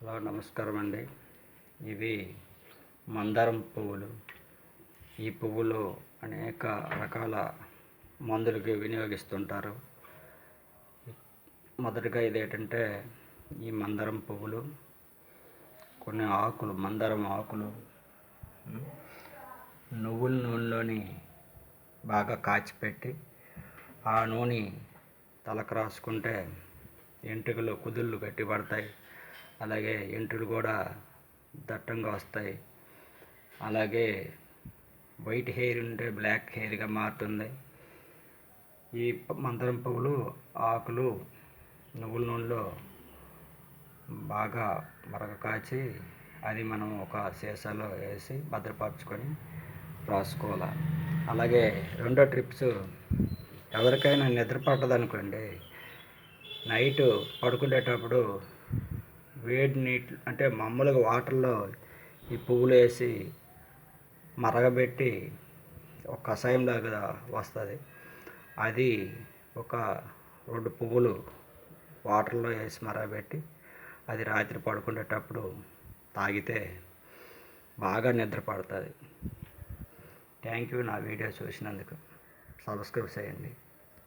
Hello నమస్కారం అండి. ఇవి మందారం పువ్వులు. ఈ పువ్వులు అనేక రకాల మందులకి వినియోగిస్తుంటారు. మొదటగా ఇదేంటంటే ఈ మందారం పువ్వులు కొన్ని ఆకులు, మందారం ఆకులు నువ్వుల నూనెలోని బాగా కాచిపెట్టి ఆ నూనె తలకు రాసుకుంటే ఎంట్రుకలు కుదుళ్ళు గట్టిపడతాయి. అలాగే ఎంట్రుకలు కూడా దట్టంగా వస్తాయి. అలాగే వైట్ హెయిర్ ఉంటే బ్లాక్ హెయిర్గా మారుతుంది. ఈ మందారం పువ్వులు ఆకులు నువ్వుల నూనెలో బాగా మరగ కాచి అది మనం ఒక సీసాలో వేసి భద్రపరచుకొని రాసుకోవాలి. అలాగే రెండో ట్రిప్స్, ఎవరికైనా నిద్ర పట్టదనుకోండి, నైట్ పడుకునేటప్పుడు వేడి నీళ్ళు అంటే మామూలుగా వాటర్లో ఈ పువ్వులు వేసి మరగబెట్టి ఒక కషాయంలాగా వస్తుంది. అది ఒక 2 పువ్వులు వాటర్లో వేసి మరగబెట్టి అది రాత్రి పడుకునేటప్పుడు తాగితే బాగా నిద్ర పడుతుంది. Thank you. నా వీడియో చూసినందుకు సబ్స్క్రైబ్ చేయండి.